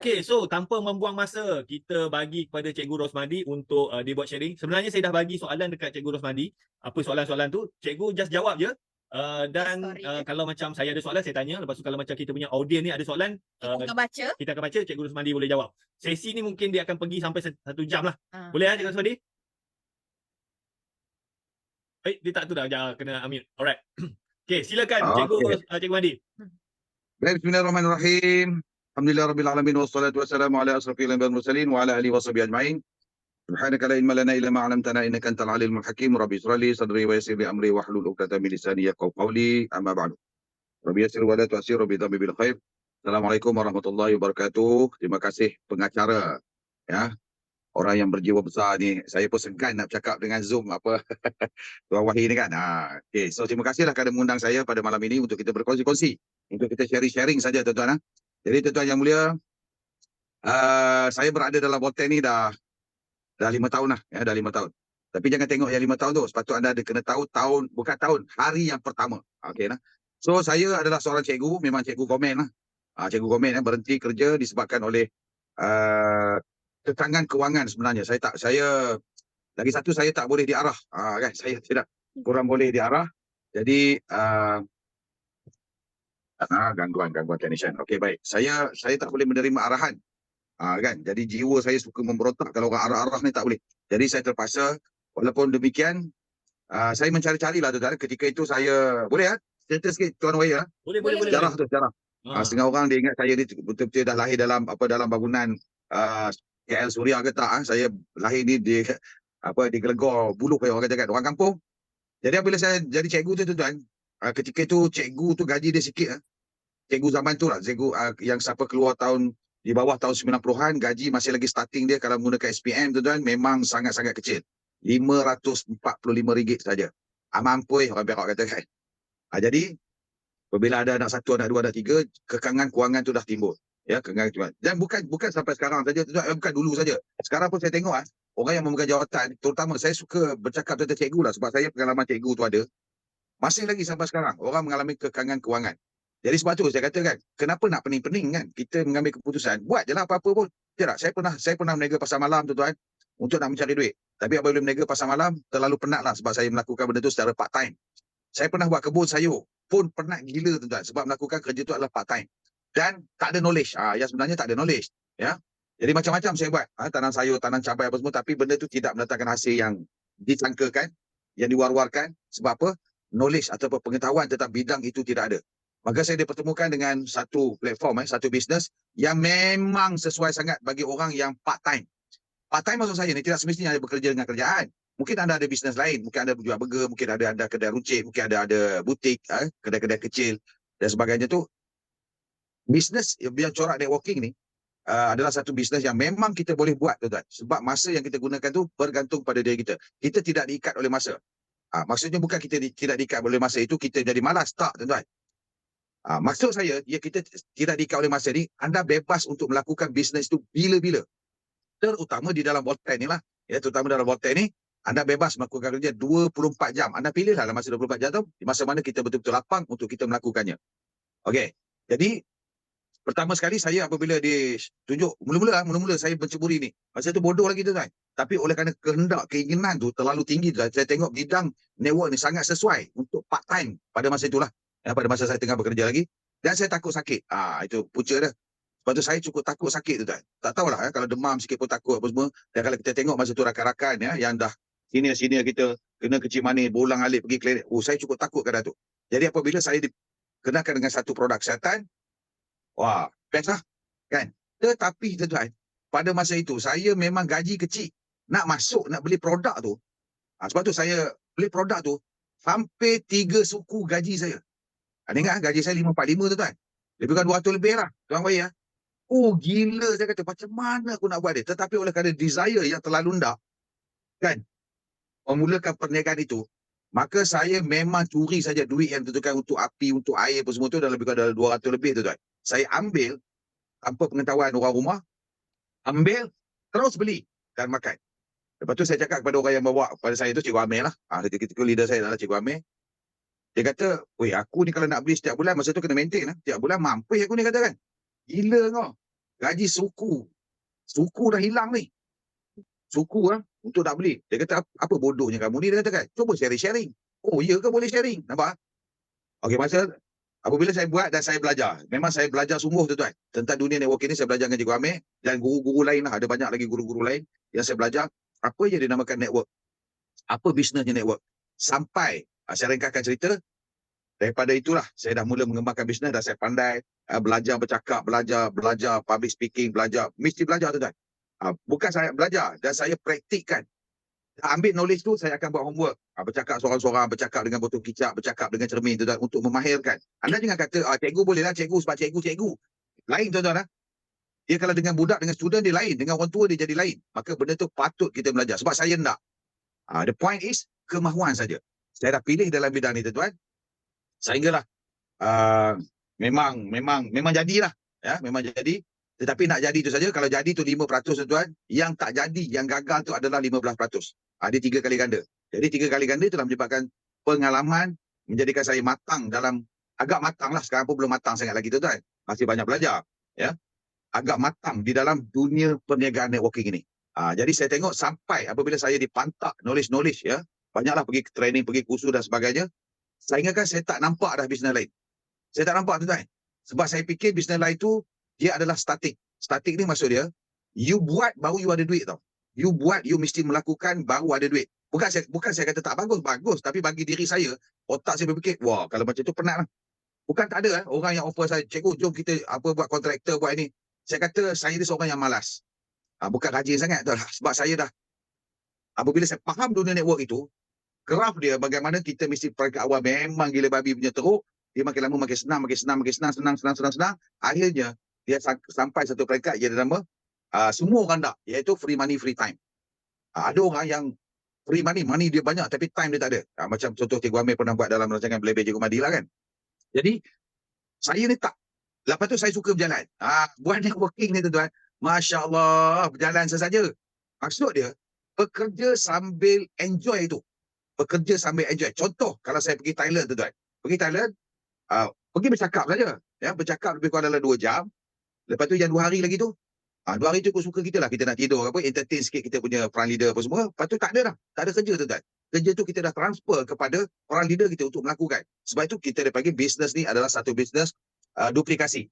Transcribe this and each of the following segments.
Okay, so tanpa membuang masa, kita bagi kepada Cikgu Rosmadi untuk dia buat sharing. Sebenarnya saya dah bagi soalan dekat Cikgu Rosmadi. Apa soalan-soalan tu, Cikgu just jawab je. Kalau macam saya ada soalan, saya tanya. Lepas tu kalau macam kita punya audience ni ada soalan, kita akan baca, Cikgu Rosmadi boleh jawab. Sesi ni mungkin dia akan pergi sampai 1 jam lah. Boleh Cikgu Rosmadi? Dia tak tu dah, kena unmute. Alright. Okay, silakan Cikgu Madi. Bismillahirrahmanirrahim. Alhamdulillah rabbil alamin wassalatu wassalamu ala asrafil anbiya'i wal mursalin wa ala alihi washabihi ajma'in. Subhanaka la ilma lana illa ma 'allamtana innaka antal alimul hakim. Rabbi shrah li sadri wa yassir li amri wahlul 'uqdatam min lisani yafqahu qawli. Amma ba'du. Rabbi yassir wa la tu'assir, rabbi dhammi bil khair. Assalamualaikum warahmatullahi wabarakatuh. Terima kasih pengacara, ya. Orang yang berjiwa besar ni, saya pun segan nak bercakap dengan Zoom apa Tuan Wahid ni kan. Okay. So terima kasihlah kerana mengundang saya pada malam ini untuk kita berkongsi-kongsi, untuk kita sharing-sharing saja tuan-tuan. Jadi tuan-tuan yang mulia, saya berada dalam hotel ni dah 5 tahun lah, ya, dah 5 tahun. Tapi jangan tengok yang 5 tahun tu, sepatutnya anda ada kena tahu hari yang pertama. Okay, nah. So saya adalah seorang cikgu, memang cikgu komen lah. Cikgu komen berhenti kerja disebabkan oleh kekangan kewangan sebenarnya. Saya lagi satu, saya tak boleh diarah, kan, saya tidak kurang boleh diarah. Jadi gangguan technician. Okey, baik. Saya tak boleh menerima arahan. Kan. Jadi jiwa saya suka memberontak kalau orang arah-arah ni tak boleh. Jadi saya terpaksa, walaupun demikian saya mencari-carilah tuan-tuan. Ketika itu saya boleh cerita sikit Tuan Wahid. Boleh. Sejarah tu, sejarah. Setengah orang dia ingat saya ni betul-betul dah lahir dalam bangunan KL Suria ke tak. Saya lahir ni di Gelegor Buluh, orang kata kan, orang kampung. Jadi apabila saya jadi cikgu tu tuan-tuan, ketika itu cikgu tu gaji dia sikit. Cikgu zaman tu lah, cikgu yang siapa keluar di bawah tahun 90-an, gaji masih lagi starting dia kalau menggunakan SPM tuan-tuan, memang sangat-sangat kecil. RM545 saja. Mampu orang Perak kata kan. Jadi apabila ada anak satu, anak dua, anak tiga, kekangan kewangan tu dah timbul. Ya, kekangan. Dan bukan sampai sekarang saja, bukan dulu saja. Sekarang pun saya tengok orang yang memegang jawatan, terutama saya suka bercakap tentang cikgu lah, sebab saya pengalaman cikgu tu ada. Masih lagi sampai sekarang orang mengalami kekangan kewangan. Jadi sebab tu saya katakan, kenapa nak pening-pening kan? Kita mengambil keputusan, buat je lah apa-apa pun. Tidak, saya pernah meniaga pasar malam tuan-tuan untuk nak mencari duit. Tapi apabila meniaga pasar malam, terlalu penat lah sebab saya melakukan benda tu secara part time. Saya pernah buat kebun sayur, pun penat gila tuan-tuan sebab melakukan kerja tu adalah part time. Dan tak ada knowledge. Yang sebenarnya tak ada knowledge. Ya. Jadi macam-macam saya buat. Tanam sayur, tanam cabai apa semua. Tapi benda tu tidak mendatangkan hasil yang disangkakan, yang diwar-warkan. Sebab apa? Knowledge atau pengetahuan tentang bidang itu tidak ada. Maka saya dipertemukan dengan satu platform, satu bisnes yang memang sesuai sangat bagi orang yang part time. Part time maksud saya ni tidak semestinya ada bekerja dengan kerjaan. Mungkin anda ada bisnes lain, mungkin anda berjual burger, mungkin ada kedai runcit, mungkin ada butik, kedai-kedai kecil dan sebagainya tu. Bisnes yang corak networking ni adalah satu bisnes yang memang kita boleh buat tuan-tuan. Sebab masa yang kita gunakan tu bergantung pada diri kita. Kita tidak diikat oleh masa. Maksudnya bukan kita tidak diikat oleh masa itu kita jadi malas, tak tuan-tuan. Maksud saya, kita tidak diikat oleh masa ni, anda bebas untuk melakukan bisnes itu bila-bila. Terutama di dalam hotel ni lah. Ya, terutama dalam hotel ni, anda bebas melakukan kerja 24 jam. Anda pilihlah dalam masa 24 jam tu, di masa mana kita betul-betul lapang untuk kita melakukannya. Okey. Jadi, pertama sekali saya apabila ditunjuk, mula-mula saya menceburi ni. Masa tu bodoh lagi tuan-tuan. Tapi oleh kerana kehendak, keinginan tu terlalu tinggi, saya tengok bidang network ni sangat sesuai untuk part time pada masa itulah. Pada masa saya tengah bekerja lagi. Dan saya takut sakit. Itu punca dia. Sebab tu saya cukup takut sakit tu tuan. Tak tahulah kalau demam sikit pun takut apa semua. Dan kalau kita tengok masa tu rakan-rakan yang dah senior-senior kita kena kecil manis, bolang alik pergi klinik. Saya cukup takut kadang tu. Jadi apabila saya dikenakan dengan satu produk kesihatan, best lah. Kan? Tetapi tuan-tuan, pada masa itu saya memang gaji kecil. Nak beli produk tu. Sebab tu saya beli produk tu hampir 3 suku gaji saya. Ingat gaji saya 545 tuan-tuan. Lebih kurang 200 lebih lah. Tuan Wahid. Gila saya kata. Macam mana aku nak buat dia? Tetapi oleh kerana desire yang terlalu rendah, kan, memulakan perniagaan itu, maka saya memang curi saja duit yang ditentukan untuk api, untuk air apa semua tu, dan lebih kurang 200 lebih tuan-tuan. Saya ambil tanpa pengetahuan orang rumah, ambil, terus beli dan makan. Lepas tu saya cakap kepada orang yang bawa pada saya tu, Cikgu Amir lah. Ketika leader saya adalah Cikgu Amir. Dia kata, aku ni kalau nak beli setiap bulan, masa tu kena maintain lah. Setiap bulan mampu aku ni, kata kan. Gila kau. gaji suku. Suku dah hilang ni. Suku untuk nak beli. Dia kata, apa bodohnya kamu ni? Dia kata kan, cuba sharing-sharing. Oh, ya ke boleh sharing? Nampak? Okey, apabila saya buat dan saya belajar. Memang saya belajar sungguh tuan-tuan. Tentang dunia networking ni saya belajar dengan Cikgu Amir dan guru-guru lain lah. Ada banyak lagi guru-guru lain yang saya belajar apa yang dinamakan network. Apa bisnesnya network. Sampai, saya ringkaskan cerita, daripada itulah saya dah mula mengembangkan bisnes dan saya pandai belajar bercakap, belajar public speaking, mesti belajar tuan-tuan. Bukan saya belajar dan saya praktikkan. Ambil knowledge tu, saya akan buat homework. Bercakap seorang-seorang, bercakap dengan botol kicap, bercakap dengan cermin tuan-tuan untuk memahirkan. Anda jangan kata, cikgu boleh lah cikgu sebab cikgu. Lain tuan-tuan. Dia kalau dengan budak, dengan student dia lain. Dengan orang tua dia jadi lain. Maka benda tu patut kita belajar. Sebab saya nak. The point is, kemahuan saja. Saya dah pilih dalam bidang ni tuan-tuan. Sehinggalah memang jadilah. Ya, memang jadi. Tetapi nak jadi tu saja, kalau jadi tu 5% tuan-tuan, yang tak jadi, yang gagal tu adalah 15%. Dia 3 kali ganda. Jadi 3 kali ganda telah menyebabkan pengalaman, menjadikan saya matang dalam, agak matang lah, sekarang pun belum matang sangat lagi tuan-tuan. Masih banyak belajar. Ya, agak matang di dalam dunia perniagaan networking ini. Jadi saya tengok sampai apabila saya dipantak knowledge, ya, banyaklah pergi training, pergi kursus dan sebagainya, sehingga kan saya tak nampak dah bisnes lain. Saya tak nampak tuan-tuan. Sebab saya fikir bisnes lain tu, dia adalah statik. Statik ni maksud dia, you buat baru you ada duit tau. You buat, you mesti melakukan baru ada duit. Bukan saya kata tak bagus. Tapi bagi diri saya, otak saya berfikir, wah kalau macam tu penat lah. Bukan tak ada orang yang offer saya, cikgu jom kita buat kontraktor, buat ini. Saya kata saya ni seorang yang malas. Bukan rajin sangat tu lah. Sebab saya dah, apabila saya faham dunia network itu, graf dia bagaimana kita mesti peringkat awal memang gila babi punya teruk, dia makin lama makin senang. Akhirnya, dia sampai satu peringkat yang nama semua orang tak, iaitu free money, free time. Ada orang yang free money dia banyak tapi time dia tak ada. Macam contoh Cikgu Amir pernah buat dalam rancangan Belebel Cikgu Madi lah kan. Jadi, saya ni tak. Lepas tu saya suka berjalan. Buat networking ni tuan-tuan, Masya Allah, berjalan sahaja. Maksud dia, bekerja sambil enjoy itu. Bekerja sambil enjoy. Contoh, kalau saya pergi Thailand tuan-tuan. Pergi Thailand, pergi bercakap saja. Ya, bercakap lebih kurang dalam 2 jam. Lepas tu yang 2 hari lagi tu, 2 hari tu suka kita lah. Kita nak tidur, entertain sikit kita punya front leader apa semua. Lepas tu tak ada dah. Tak ada kerja tuan-tuan. Kerja tu kita dah transfer kepada orang leader kita untuk melakukan. Sebab itu kita dia panggil bisnes ni adalah satu bisnes duplikasi.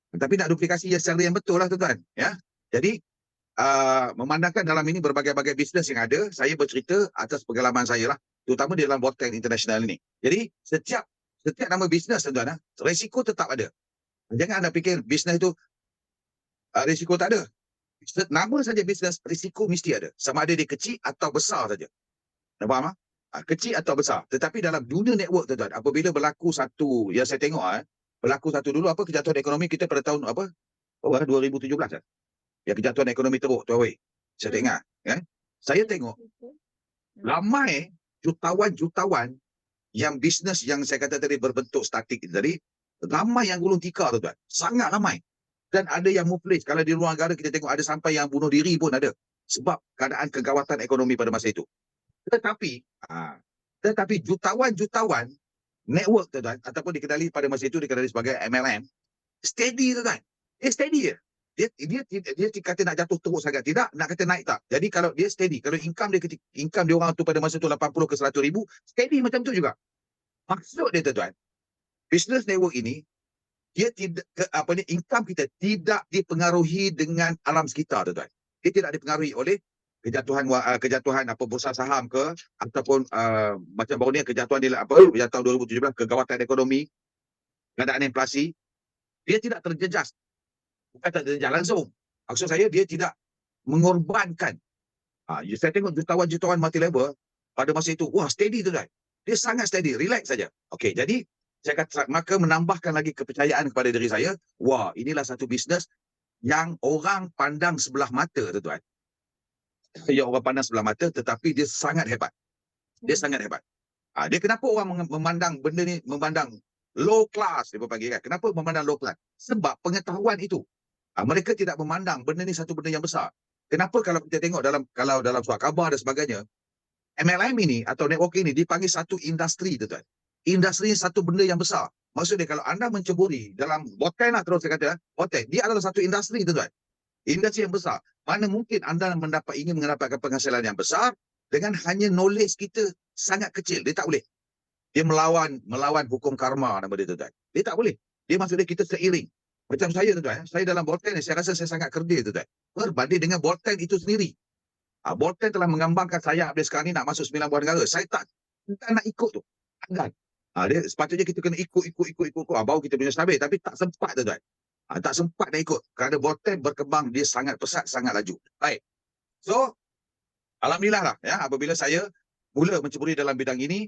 Tapi nak duplikasi yang secara yang betul lah tuan-tuan. Ya. Jadi, memandangkan dalam ini berbagai-bagai bisnes yang ada, saya bercerita atas pengalaman saya lah. Terutama di dalam Vortex International ini. Jadi, setiap nama bisnes tuan-tuan, risiko tetap ada. Jangan anda fikir bisnes itu risiko tak ada. Nama saja bisnes, risiko mesti ada. Sama ada dia kecil atau besar saja. Dah faham? Kecil atau besar. Tetapi dalam dunia network tuan-tuan, apabila berlaku satu, yang saya tengok berlaku satu dulu kejatuhan ekonomi kita pada tahun 2017 kan. Yang kejatuhan ekonomi teruk tu saya tak ingat kan. Saya tengok ramai jutawan yang bisnes yang saya kata tadi berbentuk statik tadi, ramai yang gulung tikar tuan-tuan. Sangat ramai. Dan ada yang muflis. Kalau di luar negara kita tengok ada sampai yang bunuh diri pun ada. Sebab keadaan kegawatan ekonomi pada masa itu. Tetapi jutawan network tuan-tuan, ataupun dikenali pada masa itu dikenali sebagai MLM, steady tuan-tuan. Dia steady je. Dia kata nak jatuh teruk sangat. Tidak, nak kata naik tak. Jadi kalau dia steady, kalau income dia orang tu pada masa tu 80 ke 100 ribu, steady macam tu juga. Maksud dia tuan-tuan, business network ini, dia tidak income kita tidak dipengaruhi dengan alam sekitar tuan-tuan. Dia tidak dipengaruhi oleh kejatuhan bursa saham ke, ataupun macam baru ni kejatuhan tahun 2017, kegawatan ekonomi, keadaan inflasi. Dia tidak terjejas. Bukan tak terjejas langsung. Maksud saya dia tidak mengorbankan. Saya tengok jutawan-jutawan multi-level pada masa itu, wah steady tuan-tuan. Dia sangat steady, relax saja. Okey, jadi saya kata, maka menambahkan lagi kepercayaan kepada diri saya, wah inilah satu bisnes yang orang pandang sebelah mata tuan-tuan. Ya, orang pandang sebelah mata tetapi dia sangat hebat. Dia sangat hebat. Dia kenapa orang memandang benda ni, memandang low class, dia panggil kan. Kenapa memandang low class? Sebab pengetahuan itu. Mereka tidak memandang benda ni satu benda yang besar. Kenapa kalau kita tengok dalam surat khabar dan sebagainya, MLM ini atau networking ini dipanggil satu industri tuan-tuan. Industri satu benda yang besar. Maksud dia kalau anda menceburi dalam Bolten lah, terus saya kata, Bolten, dia adalah satu industri tuan-tuan. Industri yang besar. Mana mungkin anda ingin mendapatkan penghasilan yang besar dengan hanya knowledge kita sangat kecil. Dia tak boleh. Dia melawan hukum karma nama dia tuan-tuan. Dia tak boleh. Dia maksud dia kita seiring. Macam saya tuan-tuan, saya dalam Bolten ni saya rasa saya sangat kerdil tuan-tuan. Berbanding dengan Bolten itu sendiri. Bolten telah mengembangkan saya update sekarang ni nak masuk 9 buah negara. Saya tak nak ikut tu. Enggan. Dia sepatutnya kita kena ikut. Baru kita punya stabil. Tapi tak sempat tuan-tuan. Tak sempat nak ikut. Kerana Bolten berkembang, dia sangat pesat, sangat laju. Baik. So, alhamdulillah lah. Ya, apabila saya mula menceburi dalam bidang ini,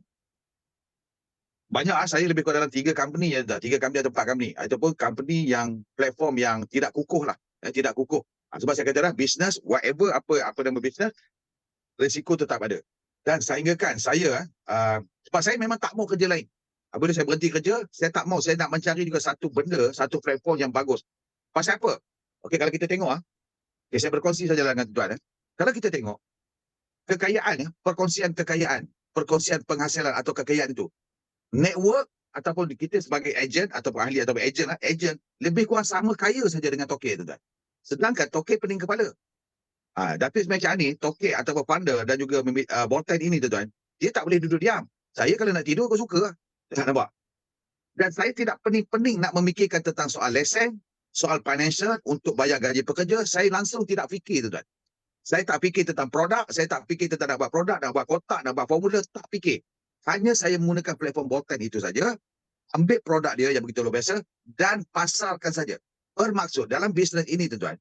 banyak saya lebih kurang dalam 3 company, 3 company atau 4 company. Ataupun company yang platform yang tidak kukuh lah. Tidak kukuh. Sebab saya kata dah, business, whatever, apa nama business, risiko tetap ada. Dan sehinggakan saya, sebab saya memang tak mau kerja lain. Apabila saya berhenti kerja, saya tak mau. Saya nak mencari juga satu benda, satu platform yang bagus. Pasal apa? Okey, kalau kita tengok, saya berkongsi saja dengan tuan-tuan. Kalau kita tengok, kekayaan, perkongsian kekayaan, perkongsian penghasilan atau kekayaan itu, network ataupun kita sebagai ejen ataupun ahli ataupun ejen lebih kurang sama kaya saja dengan toke, tuan-tuan. Sedangkan toke pening kepala. Tapi macam ni, toke ataupun founder dan juga Bolten ini, tuan-tuan, dia tak boleh duduk diam. Saya kalau nak tidur, aku suka. Tak nampak? Dan saya tidak pening-pening nak memikirkan tentang soal lesen, soal financial untuk bayar gaji pekerja. Saya langsung tidak fikir, tuan-tuan. Saya tak fikir tentang produk, saya tak fikir tentang nak buat produk, nak buat kotak, nak buat formula, tak fikir. Hanya saya menggunakan platform Bolten itu saja, ambil produk dia yang begitu luar biasa dan pasarkan saja. Bermaksud dalam bisnes ini, tuan-tuan,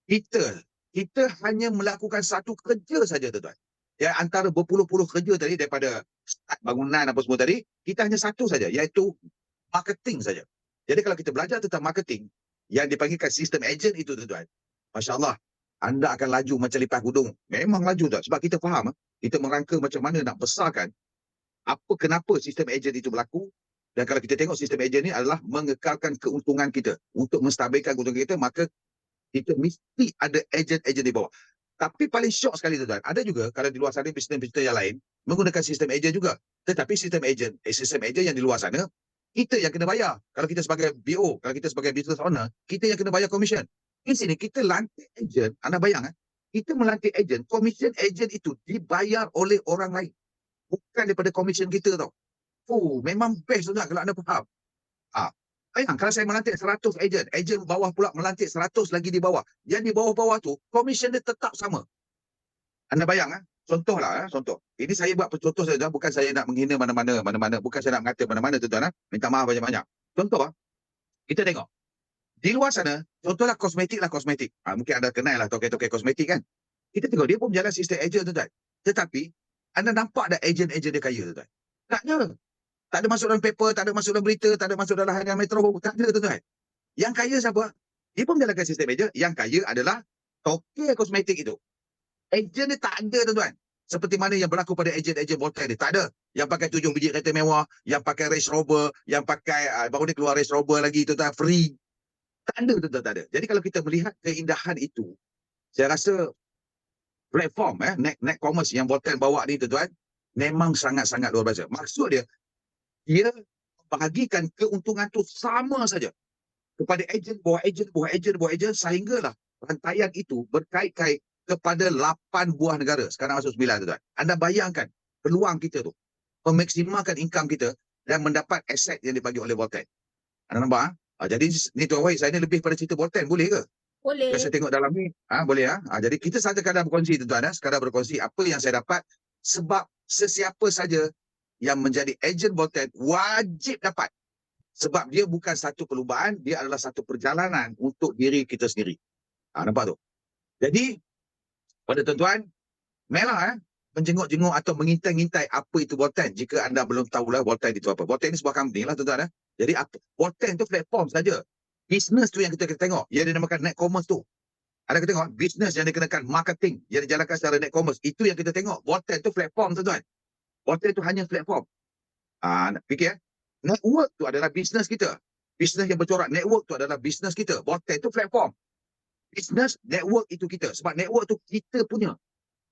kita hanya melakukan satu kerja saja, tuan-tuan. Ya, antara berpuluh-puluh kerja tadi daripada start bangunan apa semua tadi, kita hanya satu saja, iaitu marketing saja. Jadi kalau kita belajar tentang marketing yang dipanggilkan sistem ejen itu, tuan-tuan, Masya Allah, anda akan laju macam lipas gudung. Memang laju, tuan. Sebab kita faham, kita merangka macam mana nak besarkan kenapa sistem ejen itu berlaku. Dan kalau kita tengok sistem ejen ini adalah mengekalkan keuntungan kita. Untuk menstabilkan keuntungan kita, maka kita mesti ada ejen-ejen di bawah. Tapi paling syok sekali, tuan-tuan, ada juga kalau di luar sana bisnes-bisnes yang lain menggunakan sistem ejen juga. Tetapi sistem ejen yang di luar sana, kita yang kena bayar. Kalau kita sebagai BO, kalau kita sebagai business owner, kita yang kena bayar komisen. Di sini kita lantik ejen, anda bayang, kita melantik ejen, komisen ejen itu dibayar oleh orang lain. Bukan daripada komisen kita tau. Memang best, tuan-tuan, kalau anda faham. Bayang, kalau saya melantik 100 ejen bawah pula melantik 100 lagi di bawah. Yang di bawah-bawah tu, komisen dia tetap sama. Anda bayang, contohlah, contoh. Ini saya buat contoh saja, bukan saya nak menghina mana-mana, bukan saya nak mengata mana-mana, tuan-tuan. Minta maaf banyak-banyak. Contoh, kita tengok. Di luar sana, contohlah kosmetik. Mungkin anda kenal lah toke-toke kosmetik kan. Kita tengok, dia pun berjalan sistem ejen, tuan-tuan. Tetapi, anda nampak dah ejen-ejen dia kaya, tuan-tuan? Tak ada. Tak ada masuk dalam paper, tak ada masuk dalam berita, tak ada masuk dalam harian Metro, tak ada, tuan-tuan. Yang kaya siapa? Dia pun menjalankan sistem ejen. Yang kaya adalah toke kosmetik itu. Ejen dia tak ada, tuan-tuan. Seperti mana yang berlaku pada ejen-ejen Bolten dia. Tak ada. Yang pakai 7 biji kereta mewah, yang pakai Range Rover, yang pakai, baru ni keluar Range Rover lagi, tuan-tuan, free. Tak ada, tuan-tuan, tak ada. Jadi kalau kita melihat keindahan itu, saya rasa platform, net commerce yang Bolten bawa ni, tuan-tuan, memang sangat-sangat luar biasa. Maksud dia bahagikan keuntungan tu sama saja kepada ejen, bawah ejen, sehinggalah rantaian itu berkait-kait kepada 8 buah negara. Sekarang masuk 9, tuan-tuan. Anda bayangkan peluang kita tu, memaksimalkan income kita dan mendapat aset yang dibagi oleh Bolten. Anda nampak? Jadi ni Tuan Wahid, saya ni lebih pada cerita Bolten, boleh ke? Boleh. Saya tengok dalam ni, boleh. Jadi kita sekadar berkongsi, tuan-tuan, sekadar berkongsi apa yang saya dapat, sebab sesiapa saja yang menjadi ejen Bolten wajib dapat. Sebab dia bukan satu perlumbaan, dia adalah satu perjalanan untuk diri kita sendiri. Nampak tu? Jadi, pada tuan-tuan, merah menjenguk-jenguk atau mengintai-ngintai apa itu Bolten. Jika anda belum tahulah Bolten itu apa. Bolten ini sebuah company lah, tuan-tuan. Jadi, Bolten itu platform saja. Bisnes tu yang kita tengok. Yang dinamakan net commerce tu. Ada kita tengok, bisnes yang dikenakan marketing, yang dijalankan secara net commerce. Itu yang kita tengok. Bolten itu platform, tuan-tuan. Bolten itu hanya platform. Fikir, network tu adalah bisnes kita. Bisnes yang bercorak, network tu adalah bisnes kita. Bolten itu platform. Bisnes, network itu kita. Sebab network tu kita punya.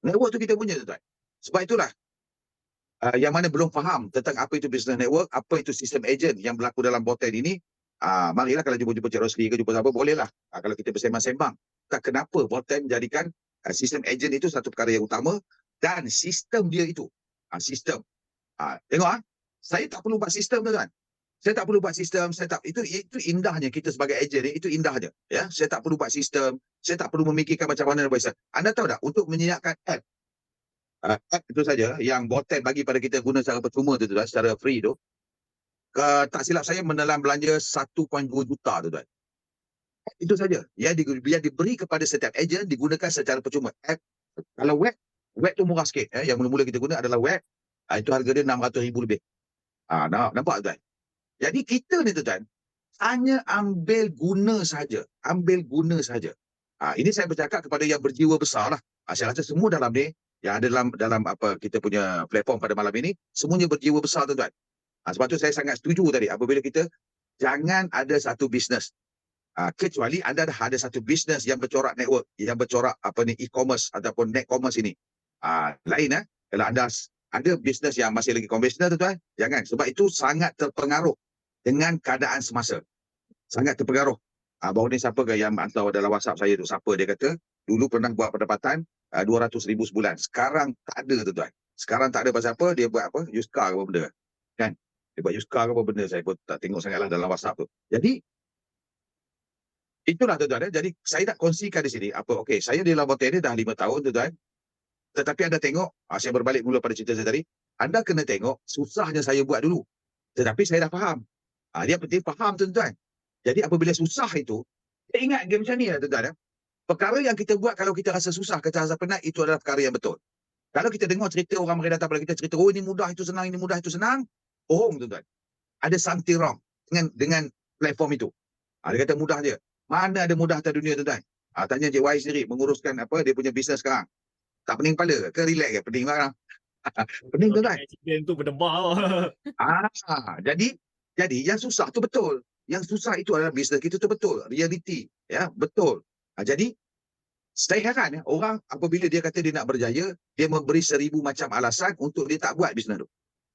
Network tu kita punya, tuan-tuan. Sebab itulah, yang mana belum faham tentang apa itu business network, apa itu sistem agent yang berlaku dalam Boten ini, marilah kalau jumpa Cik Rosli ke jumpa siapa, bolehlah. Kalau kita bersembang-sembang. Kenapa Boten menjadikan sistem agent itu satu perkara yang utama dan sistem dia itu. Sistem. Tengok, saya tak perlu buat sistem, tuan-tuan. Saya tak perlu buat sistem, itu indahnya kita sebagai ejen itu indahnya, ya. Saya tak perlu buat sistem, saya tak perlu memikirkan macam mana nak buat sistem. Anda tahu tak untuk menyiapkan app itu saja yang Boten bagi pada kita guna secara percuma tu tuan, secara free tu, tak silap saya menelan belanja 1.2 juta tu tuan. Itu saja yang diberi kepada setiap ejen digunakan secara percuma. App kalau web tu murah sikit, yang mula-mula kita guna adalah web. Itu harga dia 600,000 lebih. Nampak tuan? Jadi kita ni tuan, hanya ambil guna saja. Ini saya bercakap kepada yang berjiwa besar lah. Saya rasa semua dalam ni, yang ada dalam apa kita punya platform pada malam ini, semuanya berjiwa besar tuan-tuan. Sebab tu saya sangat setuju tadi, apabila kita jangan ada satu bisnes. Kecuali anda dah ada satu bisnes yang bercorak network, yang bercorak e-commerce ataupun net commerce ini. Lain kalau anda ada bisnes yang masih lagi konvensional tuan-tuan, jangan. Sebab itu sangat terpengaruh dengan keadaan semasa. Sangat terpengaruh. Baru ni siapa ke yang hantar dalam WhatsApp saya tu, siapa dia kata, dulu pernah buat pendapatan 200,000 sebulan. Sekarang tak ada tuan-tuan. Sekarang tak ada pasal apa, dia buat apa? Used car ke apa benda. Kan? Dia buat used car ke apa benda, saya pun tak tengok sangatlah dalam WhatsApp tu. Jadi, itulah tuan-tuan. Jadi, saya nak kongsikan di sini, okey, saya di dalam Boten ni dah 5 tahun tuan-tuan. Tetapi anda tengok, saya berbalik mula pada cerita saya tadi, anda kena tengok susahnya saya buat dulu. Tetapi saya dah faham. Dia penting faham tuan-tuan. Jadi apabila susah itu, kita ingat game macam ni tuan-tuan. Perkara yang kita buat kalau kita rasa susah, kita rasa penat, itu adalah perkara yang betul. Kalau kita dengar cerita orang mari datang pada kita cerita, oh ini mudah, itu senang, ini mudah, itu senang, bohong tuan-tuan. Ada something wrong dengan platform itu. Dia kata mudah je. Mana ada mudah atas dunia tuan-tuan? Tanya Cik Wai sendiri menguruskan dia punya bisnes sekarang. Tak pening kepala ke relax ke? Pening barang. Pening tuan-tuan. Accident tu berdebar. Jadi yang susah tu betul. Yang susah itu adalah bisnes kita tu betul. Reality. Ya, betul. Jadi, saya heran orang apabila dia kata dia nak berjaya, dia memberi 1000 macam alasan untuk dia tak buat bisnes tu.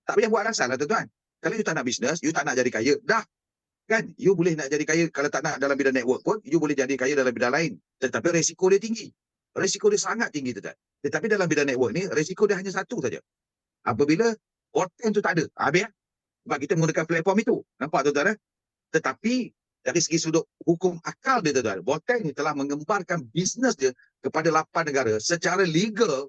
Tak payah buat alasan lah tuan-tuan. Kalau you tak nak bisnes, you tak nak jadi kaya, dah. Kan? You boleh nak jadi kaya, kalau tak nak dalam bidang network pun, you boleh jadi kaya dalam bidang lain. Tetapi resiko dia tinggi. Resiko dia sangat tinggi tuan-tuan. Tetapi dalam bidang network ni, resiko dia hanya satu saja. Apabila Boten tu tak ada, habis. Sebab kita menggunakan platform itu. Nampak tuan-tuan? Tetapi dari segi sudut hukum akal dia tuan-tuan, Boten ni telah mengembarkan bisnes dia kepada 8 negara secara legal.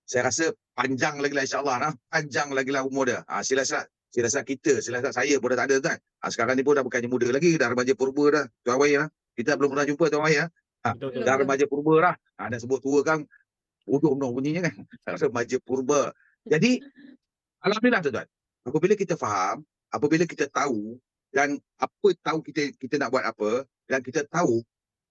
Saya rasa panjang lagi lah insyaAllah. Panjang lagi lah umur dia. Silasak saya pun dah tak ada tuan. Sekarang ni pun dah bukannya muda lagi, dah remaja purba dah. Tuan Wai lah. Kita belum pernah jumpa Tuan Wai lah. Dah remaja purba dah. Nak sebut tua kan, bodoh bunyinya kan. Remaja purba. Jadi, alhamdulillah tuan-tuan. Apabila kita faham, apabila kita tahu, dan kita nak buat apa, dan kita tahu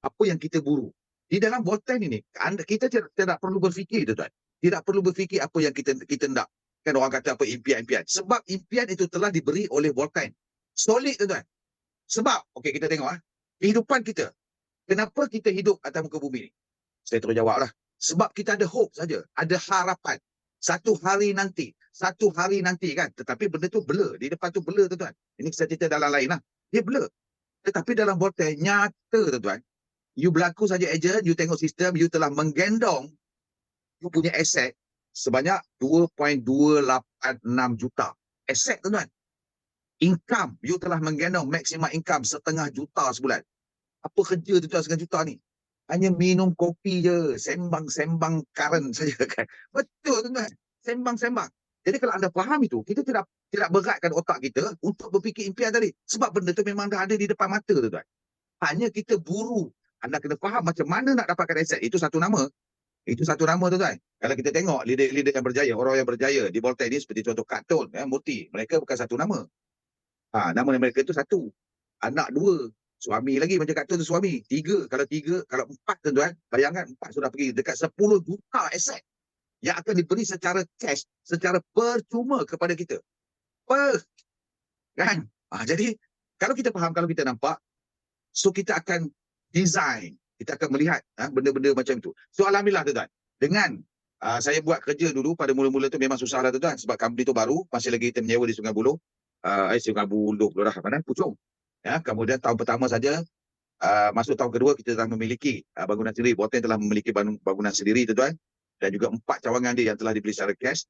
apa yang kita buru. Di dalam Boten ini, kita tidak perlu berfikir tuan-tuan. Tidak perlu berfikir apa yang kita nak. Kan orang kata apa impian-impian. Sebab impian itu telah diberi oleh Boten. Solid tuan-tuan. Sebab, okey kita tengok kehidupan kita. Kenapa kita hidup atas muka bumi ni? Saya terus jawab lah. Sebab kita ada hope saja. Ada harapan. Satu hari nanti kan. Tetapi benda tu blur. Di depan tu blur tuan-tuan. Ini saya cerita dalam lain lah. Dia blur. Tetapi dalam Boten nyata tuan-tuan. You berlaku saja ejen, you tengok sistem, you telah menggendong you punya aset sebanyak 2.286 juta. Aset tuan-tuan. Income, you telah menggendong maksimal income 0.5 juta sebulan. Apa kerja tuan-tuan 0.5 juta ni? Hanya minum kopi je, sembang-sembang current saja kan. Betul tuan-tuan. Sembang-sembang. Jadi kalau anda faham itu, kita tidak beratkan otak kita untuk berfikir impian tadi. Sebab benda tu memang dah ada di depan mata tuan-tuan. Hanya kita buru. Anda kena faham macam mana nak dapatkan aset. Itu satu nama. Itu satu nama tuan-tuan. Kalau kita tengok leader-leader yang berjaya, orang yang berjaya di Boten ini seperti contoh Kartun, Murti. Mereka bukan satu nama. Nama mereka itu satu. Anak 2. Suami lagi macam Kartun tu suami. 3. Kalau 4 tuan-tuan, bayangkan 4 sudah pergi dekat 10 juta aset yang akan diberi secara cash, secara percuma kepada kita. Kan? Jadi, kalau kita faham, kalau kita nampak, so kita akan design, kita akan melihat benda-benda macam itu. So, alhamdulillah tuan-tuan, dengan Saya buat kerja dulu pada mula-mula tu memang susah lah tuan, sebab company tu baru, masih lagi kita menyewa di Sungai Buloh. Sungai Buloh pula dah, mana? Puchong. Ya, kemudian tahun pertama saja, masuk tahun kedua kita telah memiliki bangunan sendiri. Boten telah memiliki bangunan sendiri tuan, dan juga 4 cawangan dia yang telah dibeli secara cash.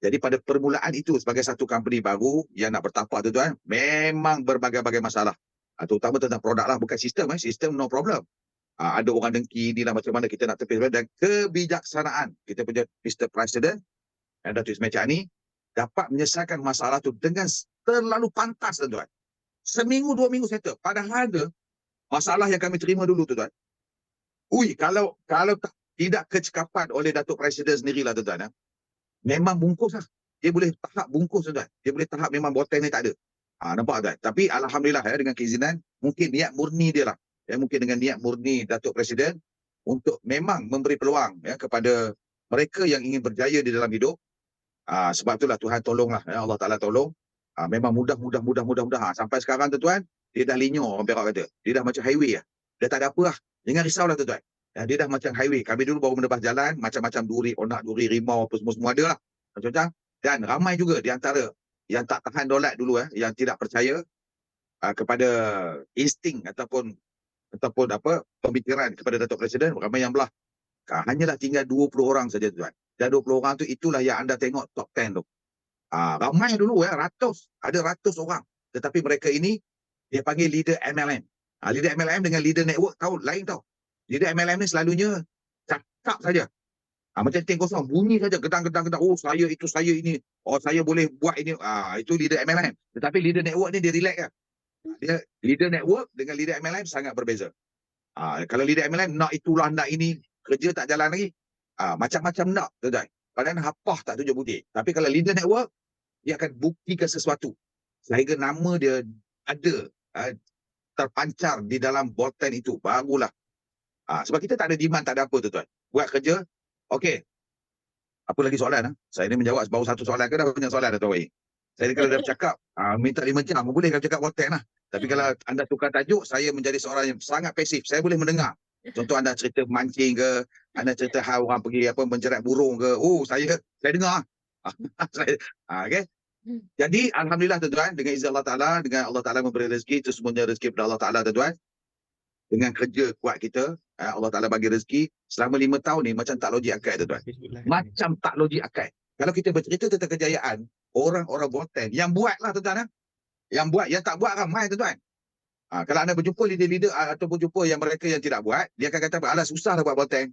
Jadi pada permulaan itu sebagai satu company baru yang nak bertapak tuan, memang berbagai-bagai masalah. Terutama tentang produk lah, bukan sistem. Sistem no problem. Ada orang dengki inilah macam mana kita nak tepis, dan kebijaksanaan kita punya Mr. President dan Datuk Ismail Chani dapat menyelesaikan masalah tu dengan terlalu pantas tuan. Seminggu 2 minggu settle. Padahal ada masalah yang kami terima dulu tuan. Kalau tidak kecekapan oleh Datuk Presiden sendirilah tuan, memang bungkus lah. Dia boleh tahap bungkus tuan. Dia boleh tahap memang boteng ni tak ada. Nampak tuan. Tapi alhamdulillah dengan keizinan, mungkin niat murni dia lah. Mungkin dengan niat murni Datuk Presiden untuk memang memberi peluang kepada mereka yang ingin berjaya di dalam hidup. Sebab itulah Tuhan tolonglah, Allah Ta'ala tolong. Memang mudah. Sampai sekarang tuan, dia dah linyor orang Perak kata. Dia dah macam highway lah. Dia tak ada apa lah. Jangan risaulah tuan. Dia dah macam highway. Kami dulu baru menebas jalan, macam-macam duri, onak, duri, rimau, apa semua ada lah. Macam-macam. Dan ramai juga di antara yang tak tahan dolat dulu, yang tidak percaya kepada insting ataupun pemikiran kepada Datuk Presiden, ramai yang belah. Hanyalah tinggal 20 orang saja tuan. Dan 20 orang tu itulah yang anda tengok top 10 tu. Ramai dulu ratus, ada ratus orang. Tetapi mereka ini dia panggil leader MLM. Leader MLM dengan leader network lain tau. Leader MLM ni selalunya cakap saja. Macam tank kosong, bunyi saja, gedang-gedang. Oh, saya itu, saya ini. Oh, saya boleh buat ini. Itu leader MLM. Tetapi leader network ni dia relax lah. Dia leader network dengan leader MLM sangat berbeza. Kalau leader MLM nak itulah, nak ini, kerja tak jalan lagi. Macam-macam nak, tuan-tuan. Padahal hapah tak tunjuk bukti. Tapi kalau leader network, dia akan buktikan sesuatu. Sehingga nama dia ada, terpancar di dalam boten itu. Barulah. Sebab kita tak ada demand, tak ada apa tuan-tuan. Buat kerja, okey. Apa lagi soalan? Saya ni menjawab baru satu soalan ke dah banyak soalan dah tuan. Saya ni kalau dah bercakap, minta 5 jam, boleh kalau cakap boten lah. Tapi kalau anda tukar tajuk, saya menjadi seorang yang sangat pasif. Saya boleh mendengar. Contoh anda cerita mancing ke, anda cerita orang pergi menjerat burung ke. Oh, saya dengar. Okey. Jadi alhamdulillah tuan-tuan, dengan izin Allah Taala, dengan Allah Taala memberi rezeki, itu semuanya rezeki daripada Allah Taala tuan-tuan. Dengan kerja kuat kita, Allah Taala bagi rezeki selama 5 tahun ni macam tak logik akal tuan-tuan. Macam tak logik akal. Kalau kita bercerita tentang kejayaan orang-orang boten yang buatlah tuan-tuan, yang buat, yang tak buat ramai tuan-tuan. Kalau anda berjumpa leader-leader ataupun jumpa yang mereka yang tidak buat, dia akan kata, alah susah lah buat boten.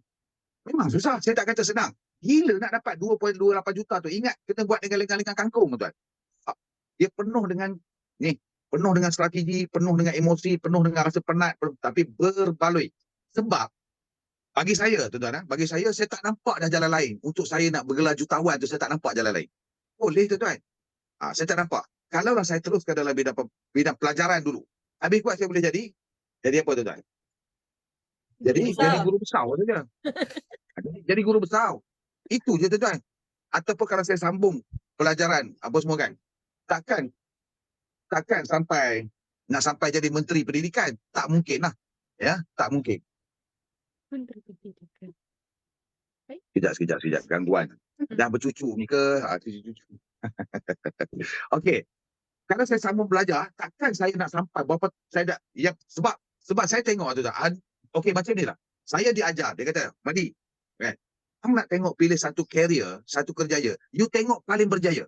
Memang susah, saya tak kata senang. Gila nak dapat 2.28 juta tu. Ingat, kena buat dengan lengan-lengan kangkung tuan. Dia penuh dengan penuh dengan strategi, penuh dengan emosi, penuh dengan rasa penat, tapi berbaloi. Sebab bagi saya tuan-tuan, bagi saya tak nampak dah jalan lain. Untuk saya nak bergelar jutawan tu, saya tak nampak jalan lain. Boleh tuan-tuan. Saya tak nampak. Kalaulah saya teruskan dalam bidang pelajaran dulu, habis kuat saya boleh jadi apa tuan-tuan? Jadi guru besar saja. Jadi guru besar. Itu je tuan-tuan. Ataupun kalau saya sambung pelajaran apa semua kan, takkan nak sampai jadi menteri pendidikan. Tak mungkin lah. Ya, tak mungkin. Menteri pendidikan. Sekejap. Gangguan. Dah bercucu ni ke? Cucu. Okey. Kalau saya sambung belajar, takkan saya nak sampai berapa saya dah sebab saya tengok tu dah. Okey, macam ni lah. Saya diajar, dia kata, Madi, kan? Hang nak tengok pilih satu career, satu kerjaya, you tengok paling berjaya.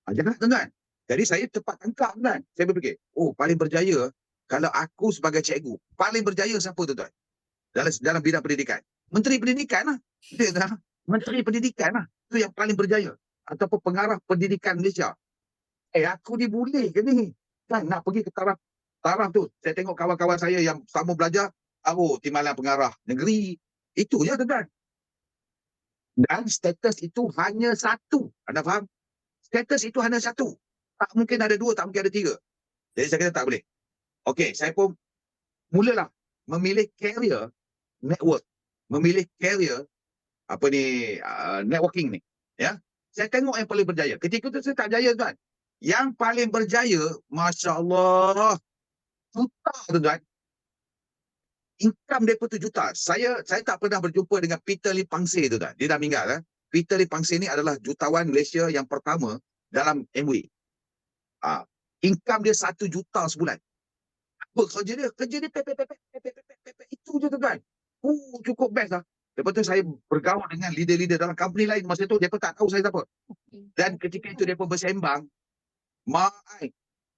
Jangan tuan-tuan. Jadi saya tepat tangkap kan. Saya berfikir, paling berjaya kalau aku sebagai cikgu, paling berjaya siapa tuan-tuan? Dalam bidang pendidikan. Menteri pendidikan lah. Menteri pendidikan lah. Itu yang paling berjaya. Ataupun pengarah pendidikan Malaysia. Aku ni boleh ke ni? Kan nak pergi ke taraf tu. Saya tengok kawan-kawan saya yang sama belajar, timbalan pengarah negeri. Itu je tuan-tuan. Dan status itu hanya satu. Anda faham? Status itu hanya satu. Tak mungkin ada 2, tak mungkin ada 3. Jadi saya kata tak boleh. Okey, saya pun mulalah memilih career network. Memilih career networking ni. Ya. Saya tengok yang paling berjaya. Ketika itu saya tak berjaya tuan. Yang paling berjaya, Masya Allah, juta tuan-tuan. income mereka tu juta. Saya tak pernah berjumpa dengan Peter Lee Pangse tu tak. Dia dah meninggal. Peter Lee Pangse ni adalah jutawan Malaysia yang pertama dalam MW. Income dia 1 juta sebulan. Apa kerja dia? Kerja dia pepek. Itu je tuan. Cukup best lah. Lepas tu saya bergaul dengan leader-leader dalam company lain. Masa tu mereka tak tahu saya siapa. Dan ketika itu mereka bersembang.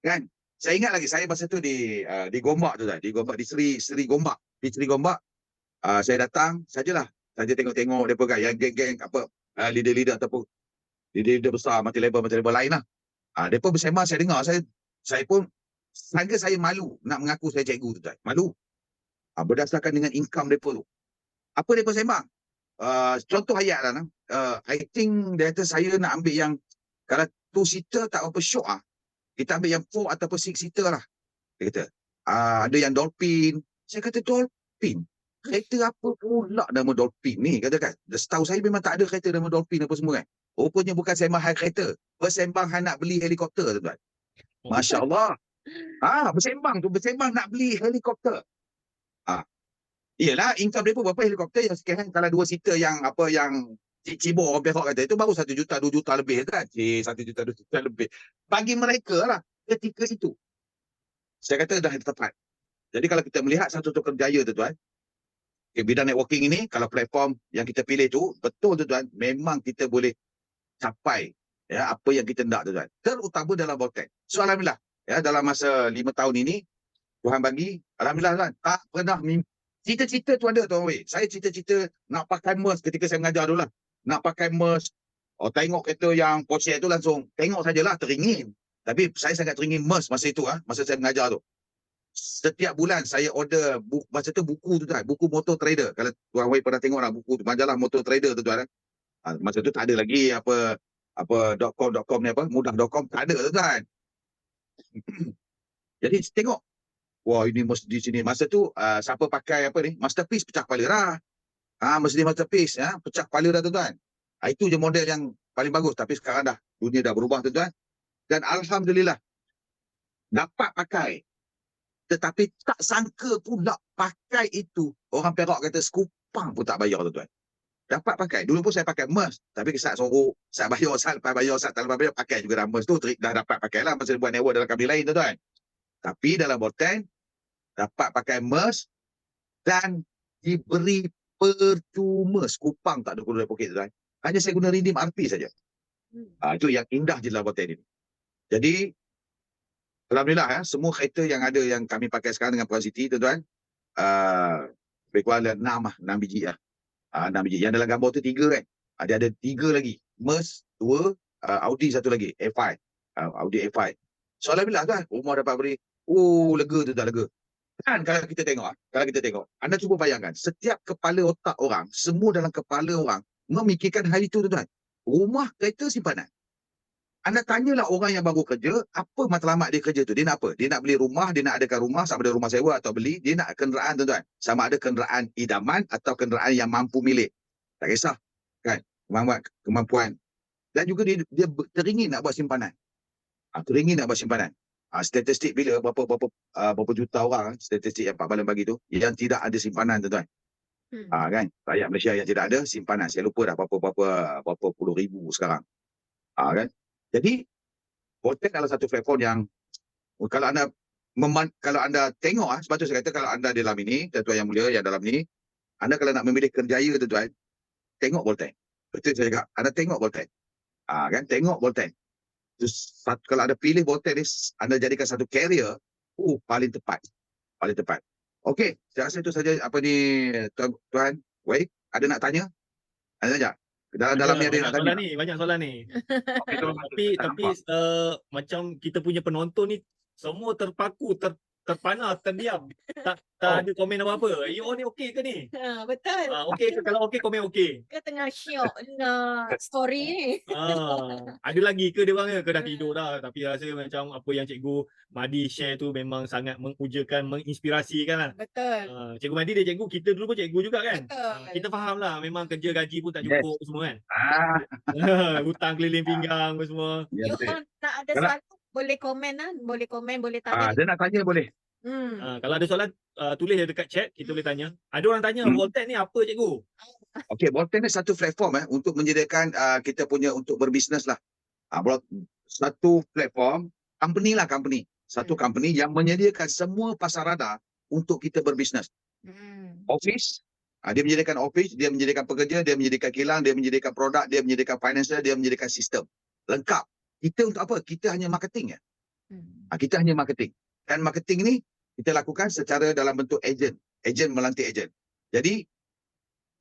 Kan? Saya ingat lagi saya masa tu di Gombak tu, di Gombak, di Seri Gombak. Di Seri Gombak, saya datang sajalah. Saja tengok-tengok mereka kan, yang geng-geng apa, leader-leader ataupun leader-leader besar macam level lain lah. Mereka bersembang, saya dengar, saya pun sangka saya malu nak mengaku saya cikgu tu, malu. Berdasarkan dengan income mereka tu. Apa mereka sembang? Contoh ayat lah. I think dia kata saya nak ambil yang kalau 2-seater tak apa syok kita ambil yang 4 ataupun 6-seater lah. Dia kata, ada yang Dolphin. Saya kata, Dolphin? Kereta apa pula nama Dolphin ni? Katakan, setahu saya memang tak ada kereta nama Dolphin apa semua kan. Rupanya bukan sembang hal kereta. Bersembang hal nak beli helikopter tuan. Masya Allah. Bersembang nak beli helikopter. Iyalah, income mereka berapa helikopter yang sekarang kalau 2-seater yang apa yang Cibor orang Perak kata itu baru 1 juta 2 juta lebih kan. 1 juta 2 juta lebih. Bagi mereka lah ketika itu. Saya kata dah tepat. Jadi kalau kita melihat satu kerjaya tu tuan. Bidang networking ini kalau platform yang kita pilih tu betul tu tuan, memang kita boleh capai ya apa yang kita nak tu tuan. Terutama dalam Boltek. So alhamdulillah ya dalam masa 5 tahun ini Tuhan bagi alhamdulillah tuan tak pernah cita-cita tu ada tuan weh. Saya cita-cita nak pakai MERS ketika saya mengajar dulu lah. Nak pakai MERS. Tengok kereta yang Porsche tu langsung. Tengok sajalah teringin. Tapi saya sangat teringin MERS masa itu. Masa saya mengajar tu. Setiap bulan saya order. Masa tu buku tu tuan. Buku Motor Trader. Kalau Tuan Wei pernah tengok lah buku tu. Majalah Motor Trader tu tuan. Masa tu tak ada lagi apa .com ni apa. Mudah.com. Tak ada tu tuan. Jadi tengok. Wah ini MERS di sini. Masa tu siapa pakai apa ni. Masterpiece pecah kepala lah. Mercedes Masterpiece ya, pecah kepala dah tuan-tuan. Itu je model yang paling bagus. Tapi sekarang dah dunia dah berubah tuan-tuan. Dan alhamdulillah dapat pakai. Tetapi tak sangka pula pakai itu orang Perak kata sekupang pun tak bayar tuan-tuan. Dapat pakai. Dulu pun saya pakai MERS. Tapi saat sorok, saat bayar, saat lepas bayar, saat tak lepas bayar, pakai juga dah MERS tu. Dah dapat pakai lah. Masa buat network dalam company lain tuan-tuan. Tapi dalam Boltek dapat pakai MERS dan diberi percuma, sekupang tak ada guna dari poket tuan. Hanya saya guna redeem RP saja. Itu yang indah je dalam Boltek ini. Jadi alhamdulillah ya, semua kereta yang ada yang kami pakai sekarang dengan Puan Siti tuan-tuan, lebih kurang 6 biji lah. 6 biji. Yang dalam gambar tu 3 kan. Ada 3 lagi. MERS 2, Audi 1 lagi. A5. Audi A5. So alhamdulillah tuan, rumah dapat beri. Lega tu tak lega. Kan kalau kita tengok, anda cuba bayangkan, setiap kepala otak orang, semua dalam kepala orang, memikirkan hari itu tuan-tuan. Rumah, kereta, simpanan. Anda tanyalah orang yang baru kerja, apa matlamat dia kerja tu? Dia nak apa? Dia nak beli rumah, dia nak adakan rumah, sama ada rumah sewa atau beli, dia nak kenderaan tuan-tuan. Sama ada kenderaan idaman atau kenderaan yang mampu milik. Tak kisah. Kan? Kemampuan. Dan juga dia teringin nak buat simpanan. Teringin nak buat simpanan. Statistik bila berapa juta orang statistik yang Pak Balan bagi tu yang tidak ada simpanan tuan-tuan. Kan rakyat Malaysia yang tidak ada simpanan, saya lupa dah berapa puluh ribu sekarang. Kan jadi Boltek adalah satu platform yang kalau anda tengok sebab tu saya kata kalau anda dalam ini tuan-tuan yang mulia yang dalam ni, anda kalau nak memilih kerjaya tuan-tuan, tengok Boltek. Betul saya cakap, anda tengok Boltek. Kan tengok Boltek. Terus, kalau ada pilih Boltek ni, anda jadikan satu carrier, paling tepat. Okey, saya rasa itu saja apa ni Tuan Wei, ada nak tanya? Ada saja. Dalam ni ada nak tanya. Banyak soalan ni. Tapi macam kita punya penonton ni semua terpaku, terpana, terdiam. Tak ada komen apa-apa. You ni okey ke ni? Betul. Okey ke? Kalau okey, komen okey. Ke tengah syok nak story ni. Ada lagi ke dia orang ke dah tidur dah? Tapi rasa macam apa yang Cikgu Madi share tu memang sangat mengujakan, menginspirasikan lah. Betul. Cikgu Madi dia cikgu, kita dulu pun cikgu juga kan? Betul. Kita faham lah, memang kerja gaji pun tak cukup semua kan? Hutang keliling pinggang semua. You all nak ada soalan, boleh komen lah. Boleh komen, boleh tanya. Dia nak tanya boleh. Kalau ada soalan tulis dekat chat, kita boleh tanya. Ada orang tanya Voltec ni apa cikgu? Okey, Voltec ni satu platform untuk menyediakan kita punya untuk berbisnes lah. Satu platform, company. Satu company yang menyediakan semua pasarada untuk kita berbisnes. Office, dia menyediakan office, dia menyediakan pekerja, dia menyediakan kilang, dia menyediakan produk, dia menyediakan financial, dia menyediakan sistem. Lengkap. Kita untuk apa? Kita hanya marketing. Kita hanya marketing. Dan marketing ni kita lakukan secara dalam bentuk ejen. Ejen melantik ejen. Jadi,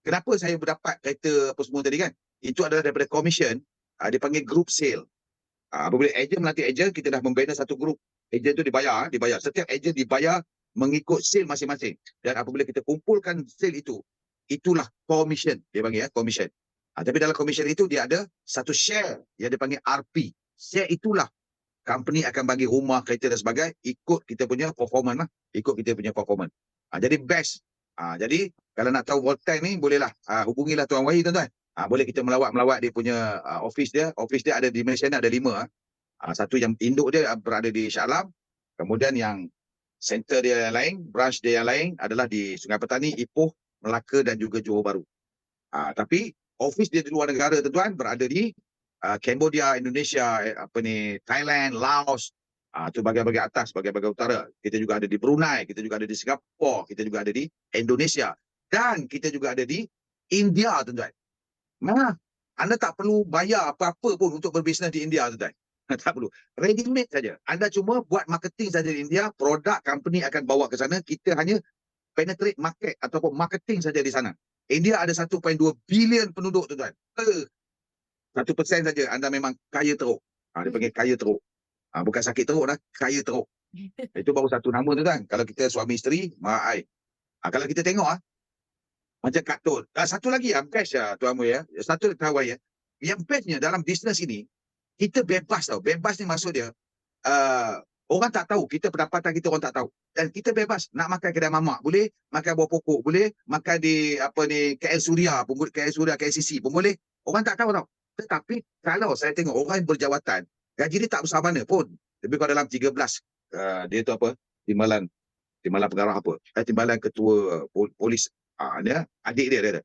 kenapa saya berdapat kereta apa semua tadi kan? Itu adalah daripada commission, dia panggil group sale. Apabila ejen melantik ejen, kita dah membina satu grup. Ejen tu dibayar. Setiap ejen dibayar mengikut sale masing-masing. Dan apabila kita kumpulkan sale itu, itulah commission. Dia panggil commission. Tapi dalam commission itu dia ada satu share yang dipanggil RP. Share itulah company akan bagi rumah, kereta dan sebagainya ikut kita punya performance lah. Jadi best. Jadi kalau nak tahu Voltec ni bolehlah hubungilah Tuan Wahid tuan-tuan. Boleh kita melawat dia punya office dia. Office dia ada di Malaysia ni ada 5. Satu yang induk dia berada di Shah Alam. Kemudian yang center dia yang lain, branch dia yang lain adalah di Sungai Petani, Ipoh, Melaka dan juga Johor Bahru. Tapi office dia di luar negara tuan-tuan berada di Cambodia, Indonesia, Thailand, Laos, tu bahagian-bahagian atas, bahagian-bahagian utara. Kita juga ada di Brunei, kita juga ada di Singapura, kita juga ada di Indonesia dan kita juga ada di India tuan-tuan. Anda tak perlu bayar apa-apa pun untuk berbisnes di India tuan-tuan. Tak perlu. Ready made saja. Anda cuma buat marketing saja di India, produk company akan bawa ke sana, kita hanya penetrate market ataupun marketing saja di sana. India ada 1.2 bilion penduduk tuan-tuan. 1% saja anda memang kaya teruk. Dia panggil kaya teruk. Bukan sakit teruk dah, kaya teruk. Itu baru satu nama tuan-tuan. Kalau kita suami isteri, kalau kita tengok macam kartun. Satu lagi best Tuan Mu ya. Satu tahu ya. Yang bestnya dalam bisnes ini, kita bebas tau. Bebas ni maksud dia, orang tak tahu. Kita pendapatan kita orang tak tahu. Dan kita bebas. Nak makan kedai mamak, boleh. Makan buah pokok, boleh. Makan di KL Suria, KLCC pun boleh. Orang tak tahu tau. Tetapi kalau saya tengok orang yang berjawatan, gaji dia tak besar mana pun. Lebih kurang dalam 13. Dia tu apa? Timbalan pengarah apa? Timbalan ketua polis. Dia adik dia ada.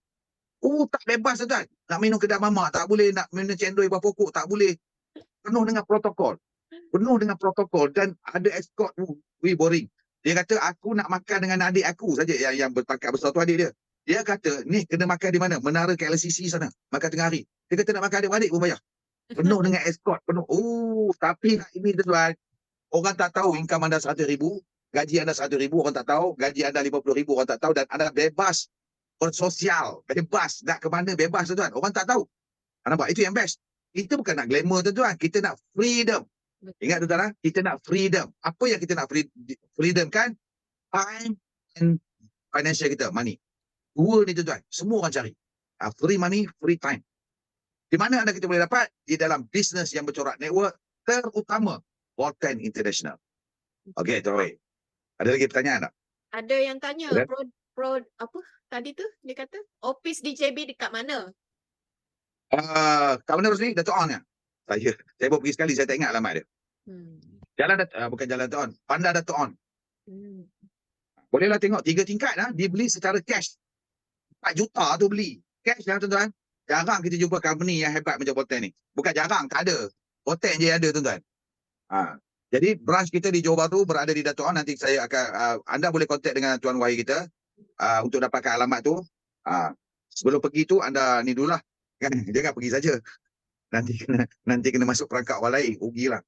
Tak bebas tuan. Nak minum kedai mamak tak boleh, nak minum cendol buah pokok tak boleh. Penuh dengan protokol dan ada escort. Boring. Dia kata aku nak makan dengan adik aku saja yang berpangkat besar tu adik dia. Dia kata ni kena makan di mana? Menara KLCC sana. Makan tengah hari. Dia kata nak makan adik-adik pun bayar. Penuh dengan escort, penuh. Tapi ini tuan, orang tak tahu income anda 100,000, gaji anda 100,000 orang tak tahu, gaji anda 50,000 orang tak tahu dan anda bebas bersosial, bebas nak ke mana bebas tuan. Orang tak tahu. Nampak? Itu yang best. Kita bukan nak glamour tuan, kita nak freedom. Ingat tuan, kita nak freedom. Apa yang kita nak freedom kan? Time and financial kita, money. Dua ni tuan, semua orang cari. Free money, free time. Di mana anda kita boleh dapat? Di dalam bisnes yang bercorak network, terutama Voltec International. Okey, Tuan Wei. Ada lagi pertanyaan tak? Ada yang tanya, apa tadi tu dia kata? Office DJB dekat mana? Kat mana Rosli? Dato' On ya? Saya baru pergi sekali, saya tak ingat alamat dia. Bukan Jalan Dato' On. Bandar Dato' On. Bolehlah tengok 3 tingkat dibeli secara cash. 4 juta tu beli. Cash tuan-tuan. Jarang kita jumpa company yang hebat macam Voltec ni. Bukan jarang, tak ada. Voltec je ada tuan-tuan. Jadi branch kita di Johor Bahru berada di Dato' On. Nanti saya akan anda boleh kontak dengan Tuan Wahid kita untuk dapatkan alamat tu. Sebelum pergi tu anda ni dululah. Kan? Jangan pergi saja. Nanti kena masuk perangkap orang lain. Rugilah.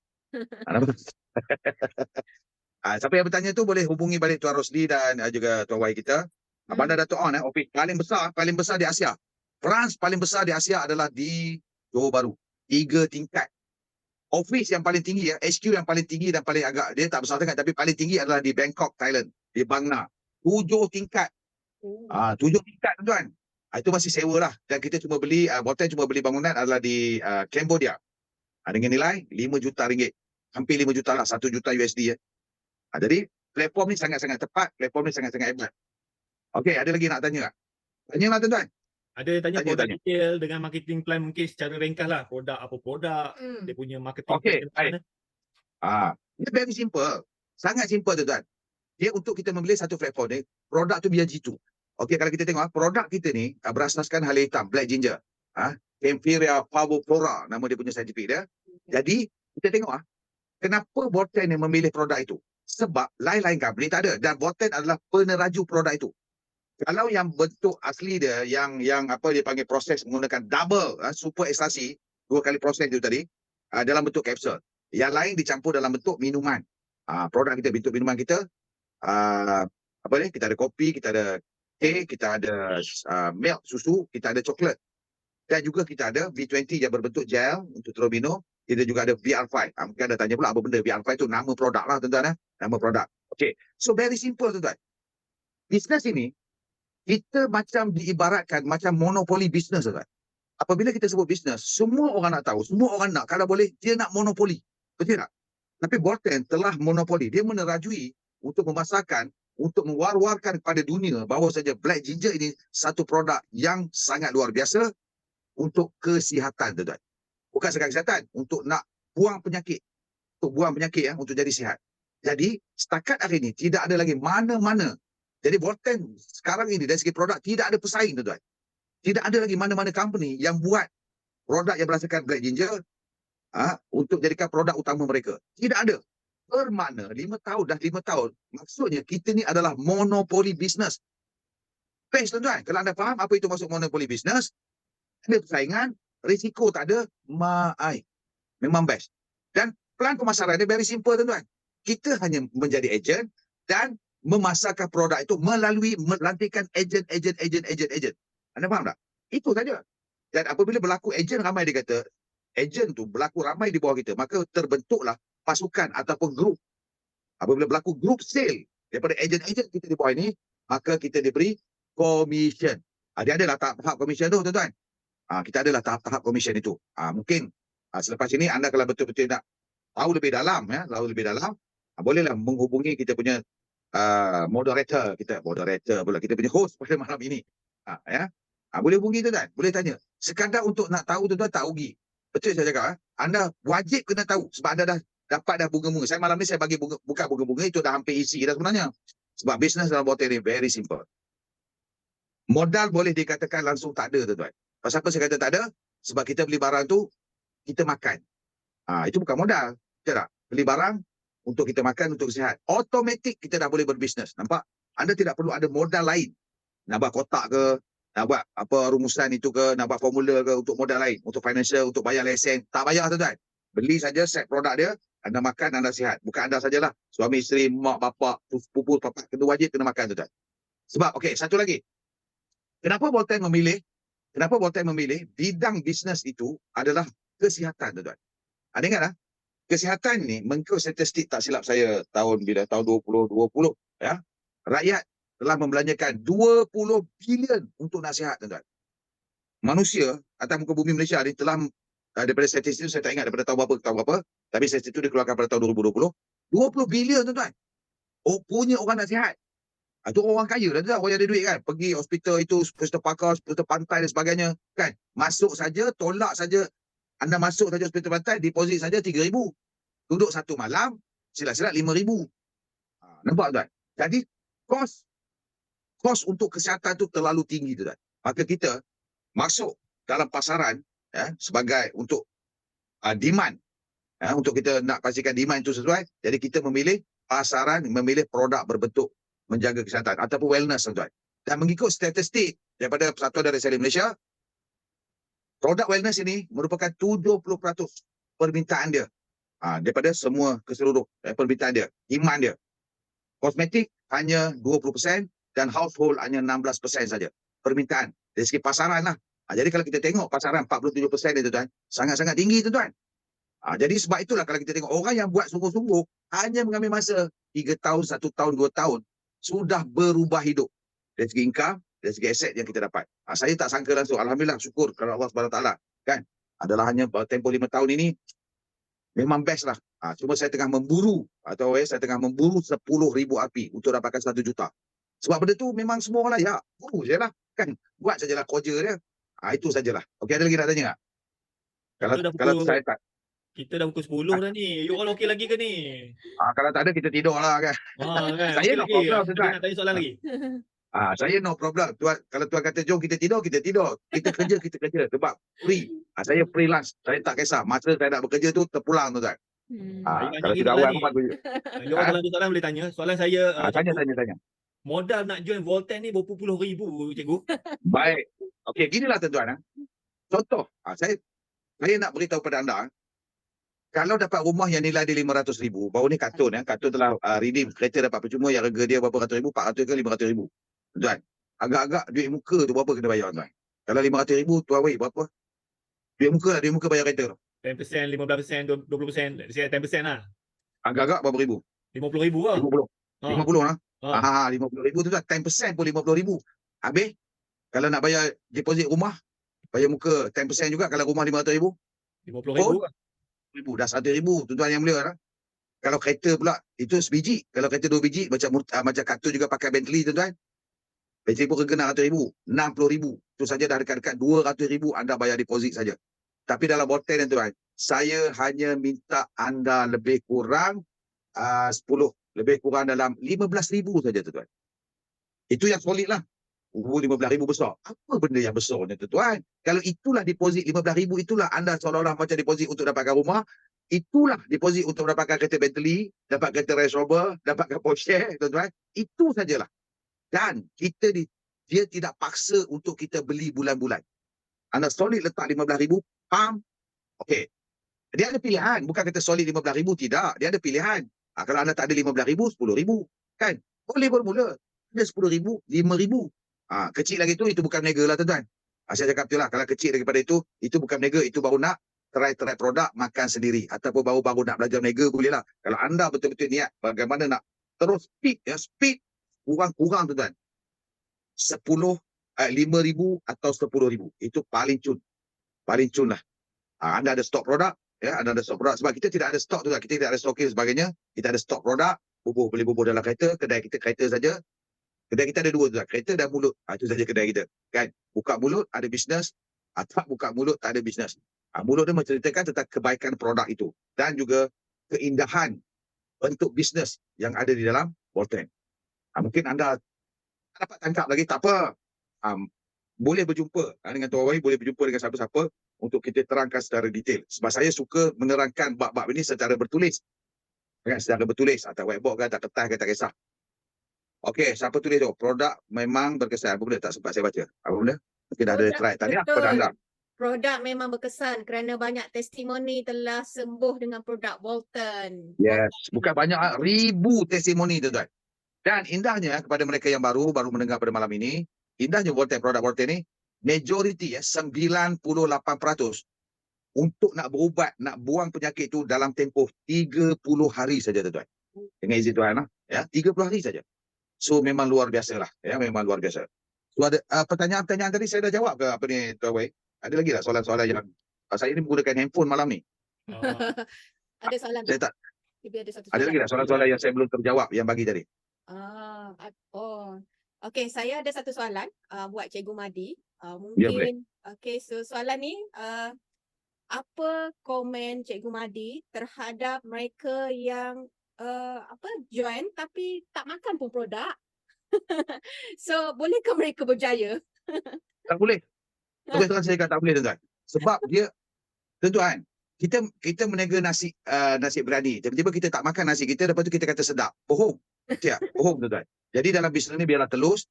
Siapa yang bertanya tu boleh hubungi balik Tuan Rosli dan juga Tuan Wahid kita. Bandar Dato' On office paling besar di Asia. Branch paling besar di Asia adalah di Johor Bahru. 3 tingkat. Office yang paling tinggi, HQ yang paling tinggi dan paling agak, dia tak besar sangat tapi paling tinggi adalah di Bangkok, Thailand. Di Bang Na. 7 tingkat. 7 tingkat tuan. Itu masih sewa lah. Dan kita cuma beli, Voltec cuma beli bangunan adalah di Cambodia. Dengan nilai 5 juta ringgit. Hampir 5 juta lah, 1 juta USD. Jadi platform ni sangat-sangat tepat. Platform ni sangat-sangat hebat. Okey, ada lagi nak tanya tak? Tanyalah tuan-tuan. Ada tanya produk detail dengan marketing plan mungkin secara ringkas lah. Produk apa produk, dia punya marketing plan. Ini very simple. Sangat simple tuan-tuan. dia untuk kita membeli satu platform ni, produk tu biar jitu. Okey, kalau kita tengok produk kita ni berasaskan hala hitam, black ginger. Camphilia parviflora nama dia punya saintifik dia. Jadi kita tengok kenapa Botan ni memilih produk itu? Sebab lain-lain company tak ada, dan Botan adalah peneraju produk itu. Kalau yang bentuk asli dia yang apa dia panggil proses menggunakan double super ekstrasi, 2 kali proses itu tadi, dalam bentuk kapsul. Yang lain dicampur dalam bentuk minuman. Produk kita bentuk minuman kita apa ni? Kita ada kopi, kita ada teh, kita ada milk, susu, kita ada coklat. Dan juga kita ada V20 yang berbentuk gel untuk terus minum. Kita juga ada VR5. Mungkin ada tanya pula apa benda VR5 tu, nama produk lah tuan-tuan. Nama produk. Okay. So very simple tuan-tuan. Bisnes ini, kita macam diibaratkan macam monopoli bisnes tuan-tuan. Apabila kita sebut bisnes, semua orang nak tahu, semua orang nak. Kalau boleh, dia nak monopoli. Betul tak? Tapi Botan telah monopoli. Dia menerajui untuk memasarkan, untuk mewar-warkan kepada dunia bahawa saja black ginger ini satu produk yang sangat luar biasa untuk kesihatan tuan-tuan. Bukan sekadar kesihatan, untuk nak buang penyakit. Untuk buang penyakit untuk jadi sihat. Jadi setakat hari ini tidak ada lagi mana-mana. Jadi Botan sekarang ini dari segi produk tidak ada pesaing tuan-tuan. Tidak ada lagi mana-mana company yang buat produk yang berdasarkan black ginger untuk jadikan produk utama mereka. Tidak ada. Bermakna 5 tahun dah 5 tahun. Maksudnya kita ni adalah monopoli bisnes. Best tuan-tuan. Kalau anda faham apa itu maksud monopoli bisnes, ada persaingan, risiko tak ada, memang best. Dan plan pemasaran dia very simple tuan-tuan. Kita hanya menjadi ejen dan memasarkan produk itu melalui melantikan ejen. Anda faham tak? Itu saja. Dan apabila berlaku ejen ramai, dia kata, ejen tu berlaku ramai di bawah kita, maka terbentuklah pasukan ataupun grup. Apabila berlaku grup sale daripada ejen-ejen kita di bawah ini, maka kita diberi komisen. Dia adalah tahap komisen tu tuan-tuan. Kita adalah tahap-tahap komisen itu. Mungkin selepas ini anda kalau betul-betul nak tahu lebih dalam, bolehlah menghubungi kita punya moderator pula, kita punya host pada malam ini. Boleh hubungi tuan-tuan, boleh tanya. Sekadar untuk nak tahu tuan-tuan tak rugi. Betul saya cakap, anda wajib kena tahu sebab anda dah dapat bunga-bunga. Saya malam ni saya bagi buka bunga-bunga itu dah hampir isi dah sebenarnya. Sebab bisnes dalam Botan ni very simple. Modal boleh dikatakan langsung tak ada tuan-tuan. Pasal apa saya kata tak ada? Sebab kita beli barang tu, kita makan. Itu bukan modal. Betul tak? Beli barang untuk kita makan, untuk sihat. Automatik kita dah boleh berbisnes. Nampak? Anda tidak perlu ada modal lain. Nak buat kotak ke, nak buat apa rumusan itu ke, nak buat formula ke untuk modal lain. Untuk financial, untuk bayar lesen. Tak bayar tuan-tuan. Beli saja set produk dia, anda makan, anda sihat. Bukan anda sajalah. Suami, isteri, mak, bapak, pupu, papak, kena wajib kena makan tuan-tuan. Sebab, okey, satu lagi. Kenapa Botan memilih bidang bisnes itu adalah kesihatan tuan-tuan. Anda ingat kesihatan ni mengikut statistik tak silap saya tahun 2020 rakyat telah membelanjakan 20 bilion untuk nak sihat tuan-tuan. Manusia atas muka bumi Malaysia ni telah daripada statistik saya tak ingat daripada tahun berapa, tapi statistik itu dikeluarkan pada tahun 2020, 20 bilion tuan-tuan. Punya orang nak sihat. Itu orang kaya dah, orang yang ada duit kan. Pergi hospital itu, hospital pakar, hospital pantai dan sebagainya. Kan? Masuk saja, tolak saja. Anda masuk saja hospital pantai, deposit saja 3,000. Duduk satu malam, silat-silat 5,000. Nampak tuan? Jadi, kos untuk kesihatan tu terlalu tinggi tuan. Maka kita masuk dalam pasaran sebagai untuk demand. Untuk kita nak pastikan demand itu sesuai. Jadi kita memilih pasaran, memilih produk berbentuk menjaga kesihatan ataupun wellness tuan-tuan. Dan mengikut statistik daripada Persatuan Darah Salin Malaysia, produk wellness ini merupakan 70% permintaan dia. Daripada semua keseluruh permintaan dia, demand dia. Kosmetik hanya 20% dan household hanya 16% saja. Permintaan dari segi pasaran lah. Jadi kalau kita tengok pasaran 47% dia tuan-tuan, sangat-sangat tinggi tuan-tuan. Jadi sebab itulah kalau kita tengok orang yang buat sungguh-sungguh hanya mengambil masa 3 tahun, 1 tahun, 2 tahun sudah berubah hidup dari segi income, dari segi aset yang kita dapat. Saya tak sangka langsung. Alhamdulillah, syukur kepada Allah SWT. Kan? Adalah hanya tempoh 5 tahun ini memang best lah. Cuma saya tengah memburu saya tengah memburu 10,000 api untuk dapatkan 1 juta. Sebab benda tu memang semua orang layak. Buru je lah. Kan? Buat sajalah koja dia. Itu sajalah. Okey, ada lagi nak tanya tak? Kalau saya tak. Kita dah pukul 10 dah ni. You all okey lagi ke ni? Kalau tak ada kita tidur lah kan. Kan. Saya Okey no lagi. problem Ada tuan. nak tanya soalan lagi? Saya no problem. Tuan, kalau tuan kata jom kita tidur, kita tidur. Kita kerja, kita kerja. Sebab free. Saya freelance. Saya tak kisah. Masa saya nak bekerja tu terpulang tuan. Saya tanya Kalau lagi tidak soalan awal ni. pun bagus. You all kalau ada soalan boleh tanya. Soalan saya, Tanya, cikgu, tanya. modal nak join Volten ni berpuluh ribu, cikgu. Baik. Okey, ginilah tuan. Contoh, saya nak beritahu pada anda, kalau dapat rumah yang nilai dia 500,000, baru ni Katun telah redeem kereta dapat percuma yang harga dia berapa ratus ribu, 400 ke 500,000. Tuan, agak-agak duit muka tu berapa kena bayar tuan? Kalau 500,000 tuan bagi berapa? Duit muka bayar kereta tu. 10%, 15%, 20%, saya 10% lah. Agak-agak berapa ribu? 50,000 lah. 50. 50 lah. Ha. 50,000 tu tuan, 10% pun 50,000. Habis, kalau nak bayar deposit rumah, bayar muka 10% juga kalau rumah 500,000. 50,000 lah. Dah 100,000 tuan yang mulia lah. Kalau kereta pula itu sebiji, kalau kereta 2 biji macam Katun juga pakai Bentley tuan. Bentley pun harga 600,000, 60,000. Itu saja dah dekat-dekat 200,000 anda bayar deposit saja. Tapi dalam Volten tuan, saya hanya minta anda lebih kurang 10, lebih kurang dalam 15,000 saja tuan. Itu yang solid lah. 15,000 besar. Apa benda yang besarnya tuan? Kalau itulah deposit 15,000, itulah anda seolah-olah macam deposit untuk dapatkan rumah. Itulah deposit untuk mendapatkan kereta Bentley, dapat kereta Range Rover, dapatkan Porsche, tuan-tuan. Itu sajalah. Dan dia tidak paksa untuk kita beli bulan-bulan. Anda solid letak 15,000, okey. Dia ada pilihan. Bukan kata solid 15,000, tidak. Dia ada pilihan. Kalau anda tak ada 15,000, 10,000. Kan? Boleh bermula. Ada 10,000, 5,000. Kecil lagi tu, itu bukan mega lah tuan-tuan. Saya cakap betul lah. Kalau kecil daripada itu bukan mega. Itu baru nak try produk, makan sendiri. Ataupun baru-baru nak belajar mega, boleh lah. Kalau anda betul-betul niat bagaimana nak terus speed, kurang-kurang tuan-tuan. 5,000 atau 10,000. Itu paling cun. Paling cun lah. Anda ada stok produk. Anda ada stok produk. Sebab kita tidak ada stok tuan. Kita tidak ada stocking sebagainya. Kita ada stok produk. Boleh bubuh dalam kereta. Kedai kita kereta saja. Kedai kita ada 2 tuan. Kereta dan mulut. Itu saja kedai kita. Kan? Buka mulut ada bisnes. Tak buka mulut tak ada bisnes. Mulut dia menceritakan tentang kebaikan produk itu. Dan juga keindahan bentuk bisnes yang ada di dalam Volten. Mungkin anda dapat tangkap lagi, tak apa. Boleh berjumpa dengan Tuan Wahid, boleh berjumpa dengan siapa-siapa untuk kita terangkan secara detail. Sebab saya suka menerangkan bab-bab ini secara bertulis. Secara bertulis. Tak whiteboard ke, tak kertas ke, tak kisah. Okey, siapa tulis tu? Produk memang berkesan. Apa benda tak sempat saya baca? Apa benda? Mungkin dah ada slide tadi. Apa anda? Produk memang berkesan kerana banyak testimoni telah sembuh dengan produk Volten. Yes. Bukan banyak, ribu testimoni tuan-tuan. Dan indahnya kepada mereka yang baru mendengar pada malam ini, indahnya produk Volten ni, majoriti 98% untuk nak berubat, nak buang penyakit itu dalam tempoh 30 hari saja tuan-tuan. Dengan izin Tuhan lah. 30 hari saja. So memang luar biasa lah. Memang luar biasa. So ada pertanyaan-pertanyaan tadi saya dah jawab ke apa ni Tuan Wahid? Ada lagi tak soalan-soalan yang saya ni menggunakan handphone malam ni? Ada soalan. Saya tak. Ada satu soalan. Ada lagi tak soalan-soalan yang saya belum terjawab yang bagi tadi? Okey, saya ada satu soalan buat Cikgu Madi. Ya, boleh. Okey, so soalan ni apa komen Cikgu Madi terhadap mereka yang join tapi tak makan pun produk? So, bolehkah mereka berjaya? Tak boleh. Terus terang saya kata tak boleh tuan-tuan. Sebab dia, tuan-tuan, kita meniaga nasi berani. Tiba-tiba kita tak makan nasi kita, lepas tu kita kata sedap. Bohong. Bohong tuan-tuan. Jadi dalam bisnes ni biarlah telus.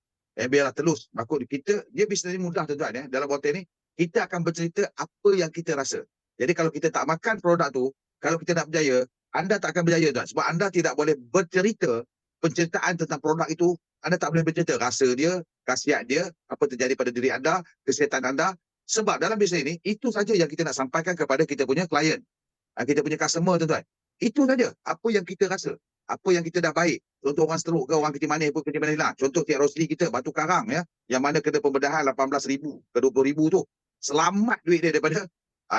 Makut dia bisnes ni mudah tuan-tuan. Dalam Volten ni, kita akan bercerita apa yang kita rasa. Jadi kalau kita tak makan produk tu, kalau kita nak berjaya, anda tak akan berjaya tuan. Sebab anda tidak boleh bercerita penceritaan tentang produk itu. Anda tak boleh bercerita rasa dia, khasiat dia, apa terjadi pada diri anda, kesihatan anda. Sebab dalam bisnes ini, itu saja yang kita nak sampaikan kepada kita punya klien. Kita punya customer tuan-tuan. Itu saja. Apa yang kita rasa. Apa yang kita dah baik. Contoh orang stroke ke, orang kecil manis pun kecil manis lah. Contoh Tiak Rosli kita, Batu Karang yang mana kena pembedahan 18,000 ke 20,000 tu. Selamat duit dia daripada,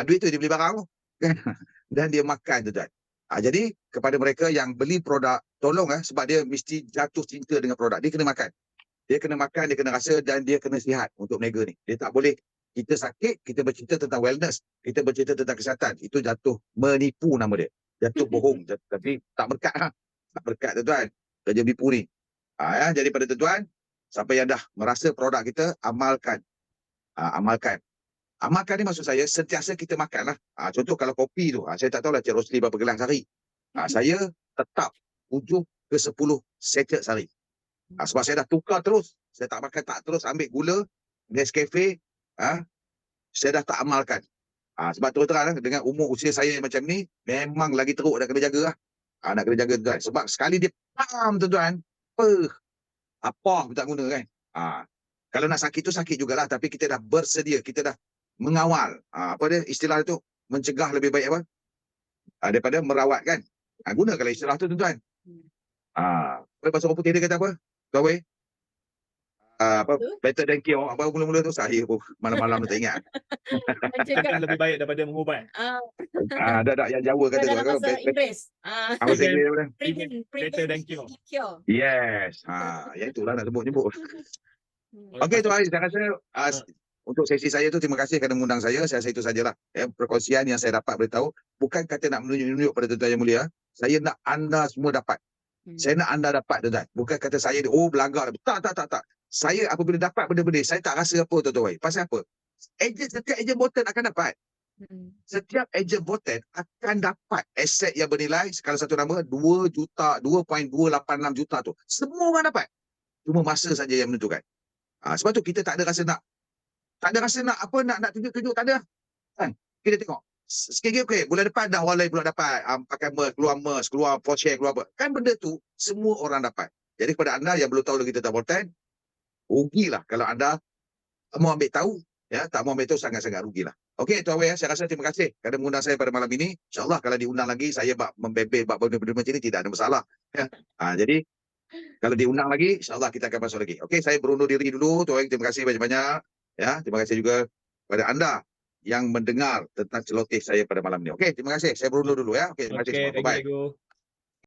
duit tu dia beli barang tu. Dan dia makan tuan-tuan. Jadi kepada mereka yang beli produk, tolong sebab dia mesti jatuh cinta dengan produk. Dia kena makan. Dia kena makan, dia kena rasa dan dia kena sihat untuk berniaga ni. Dia tak boleh kita sakit, kita bercerita tentang wellness, kita bercerita tentang kesihatan, itu jatuh menipu nama dia. Jatuh bohong, tapi tak berkat lah. Tak berkat tuan-tuan. Kerja nipu ni. Jadi pada tuan-tuan, siapa yang dah merasa produk kita, amalkan. Amalkan. Amalkan ni maksud saya, sentiasa kita makan lah. Contoh kalau kopi tu, saya tak tahulah Cik Rosli berapa gelas sehari. Saya tetap 7 ke 10 sachet sehari. Sebab saya dah tukar terus. Saya tak makan tak terus ambil gula, Nescafe, saya dah tak amalkan. Sebab terus terang dengan umur usia saya macam ni, memang lagi teruk nak kena jaga lah. Nak kena jaga tuan. Sebab sekali dia pam tuan-tuan, apa pun tak guna kan. Kalau nak sakit tu sakit jugalah, tapi kita dah bersedia, kita dah mengawal. Apa dia istilah tu? Mencegah lebih baik apa? Daripada merawat kan. Gunakanlah istilah tu tuan-tuan. Bahasa orang putih dia kata apa? Kau better than cure. Apa mula-mula tu saya pun malam-malam tak ingat. Mencegah lebih baik daripada mengubat. Ada yang Jawa kata tu. dalam bahasa Inggeris. Bahasa Inggeris apa? Better than cure. Yes. Ya itulah nak sebut-sebut. Okey tuan Haris, saya rasa untuk sesi saya tu terima kasih kerana mengundang saya. Saya rasa itu sajalah perkongsian yang saya dapat beritahu. Bukan kata nak menunjuk-nunjuk pada tuan-tuan yang mulia. Saya nak anda semua dapat. Saya nak anda dapat tuan-tuan. Bukan kata saya belagak. Tak. Saya apabila dapat benda-benda, saya tak rasa apa tuan-tuan. Pasal apa? Setiap ejen boten akan dapat. Setiap ejen boten akan dapat aset yang bernilai kalau satu nama 2 juta, 2.286 juta tu. Semua orang dapat. Cuma masa saja yang menentukan. Sebab tu kita tak ada rasa nak tunjuk-tunjuk, tak ada. Kan? Kita tengok. Sikit-sikit okey, bulan depan dah orang lain pula dapat pakai merch, keluar voucher, keluar apa. Kan benda tu semua orang dapat. Jadi kepada anda yang belum tahu lagi tentang Bolten, rugilah kalau anda mau ambil tahu, tak mau ambil tahu sangat-sangat rugilah. Okey Tuan Wei, saya rasa terima kasih kerana mengundang saya pada malam ini. InsyaAllah kalau diundang lagi, saya membebel benda-benda macam ini tidak ada masalah. Jadi kalau diundang lagi, insyaAllah kita akan masuk lagi. Okey, saya berundur diri dulu. Tuan Wei, terima kasih banyak-banyak. Terima kasih juga kepada anda yang mendengar tentang celoteh saya pada malam ini. Okey, terima kasih. Saya berundur dulu ya. Okey, terima kasih semua. Bye-bye.